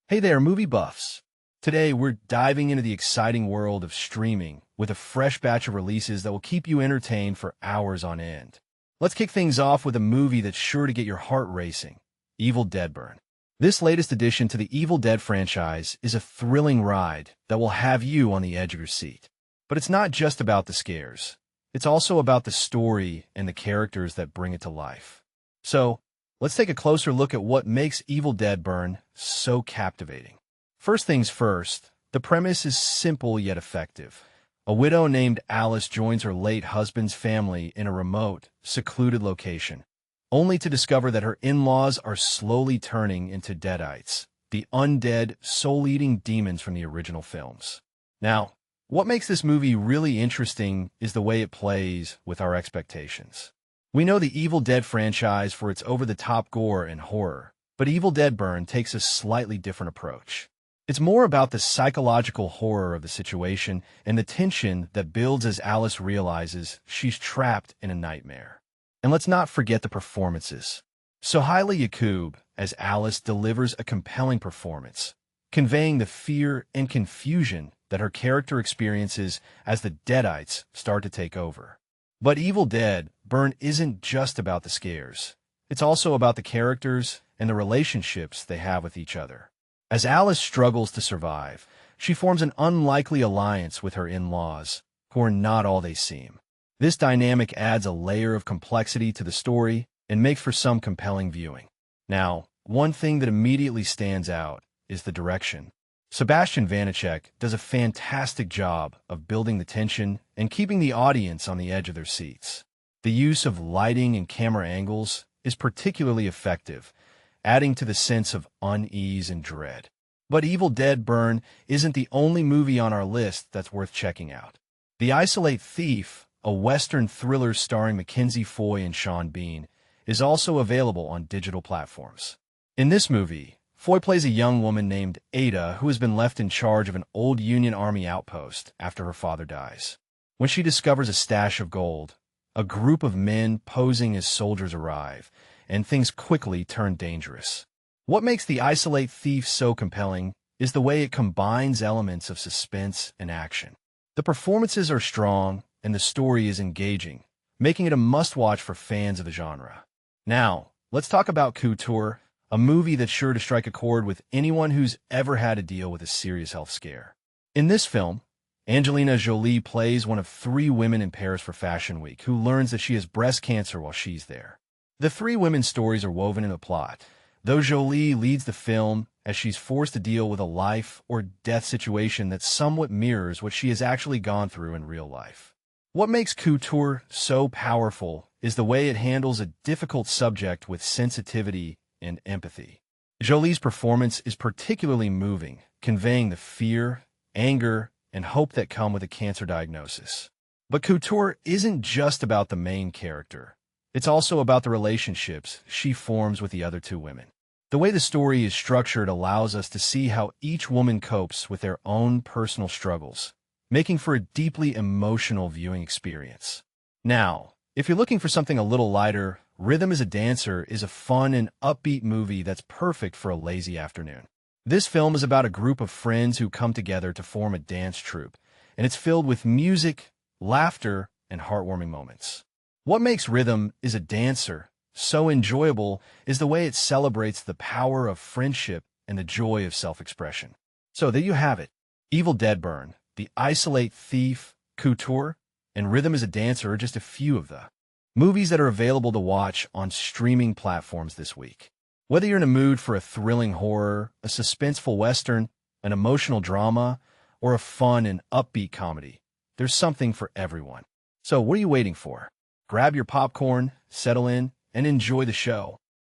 Hey there, movie buffs! Today, we're diving into the exciting world of streaming with a fresh batch of releases that will keep you entertained for hours on end. Let's kick things off with a movie that's sure to get your heart racing, Evil Dead Burn. This latest addition to the Evil Dead franchise is a thrilling ride that will have you on the edge of your seat. But it's not just about the scares. It's also about the story and the characters that bring it to life. So, let's take a closer look at what makes Evil Dead Burn so captivating. First things first, the premise is simple yet effective. A widow named Alice joins her late husband's family in a remote, secluded location, only to discover that her in-laws are slowly turning into Deadites, the undead, soul-eating demons from the original films. Now, what makes this movie really interesting is the way it plays with our expectations. We know the Evil Dead franchise for its over-the-top gore and horror, but Evil Dead Burn takes a slightly different approach. It's more about the psychological horror of the situation and the tension that builds as Alice realizes she's trapped in a nightmare. And let's not forget the performances. Sohaila Yaqub as Alice delivers a compelling performance, conveying the fear and confusion that her character experiences as the Deadites start to take over. But Evil Dead Burn isn't just about the scares. It's also about the characters and the relationships they have with each other. As Alice struggles to survive, she forms an unlikely alliance with her in-laws, who are not all they seem. This dynamic adds a layer of complexity to the story and makes for some compelling viewing. Now, one thing that immediately stands out is the direction. Sebastian Vanecek does a fantastic job of building the tension and keeping the audience on the edge of their seats. The use of lighting and camera angles is particularly effective, adding to the sense of unease and dread. But Evil Dead Burn isn't the only movie on our list that's worth checking out. The Isolate Thief, a Western thriller starring Mackenzie Foy and Sean Bean, is also available on digital platforms. In this movie, Foy plays a young woman named Ada who has been left in charge of an old Union Army outpost after her father dies. When she discovers a stash of gold, a group of men posing as soldiers arrive, and things quickly turn dangerous. What makes The Isolate Thief so compelling is the way it combines elements of suspense and action. The performances are strong, and the story is engaging, making it a must-watch for fans of the genre. Now, let's talk about Couture, a movie that's sure to strike a chord with anyone who's ever had to deal with a serious health scare. In this film, Angelina Jolie plays one of 3 women in Paris for Fashion Week who learns that she has breast cancer while she's there. The 3 women's stories are woven in the plot, though Jolie leads the film as she's forced to deal with a life or death situation that somewhat mirrors what she has actually gone through in real life. What makes Couture so powerful is the way it handles a difficult subject with sensitivity and empathy. Jolie's performance is particularly moving, conveying the fear, anger, and hope that come with a cancer diagnosis. But Couture isn't just about the main character. It's also about the relationships she forms with the other 2 women. The way the story is structured allows us to see how each woman copes with their own personal struggles, making for a deeply emotional viewing experience. Now, if you're looking for something a little lighter, Rhythm is a Dancer is a fun and upbeat movie that's perfect for a lazy afternoon. This film is about a group of friends who come together to form a dance troupe, and it's filled with music, laughter, and heartwarming moments. What makes Rhythm is a Dancer so enjoyable is the way it celebrates the power of friendship and the joy of self-expression. So there you have it. Evil Dead Burn, The Isolate Thief, Couture, and Rhythm is a Dancer are just a few of the movies that are available to watch on streaming platforms this week. Whether you're in a mood for a thrilling horror, a suspenseful western, an emotional drama, or a fun and upbeat comedy, there's something for everyone. So what are you waiting for? Grab your popcorn, settle in, and enjoy the show.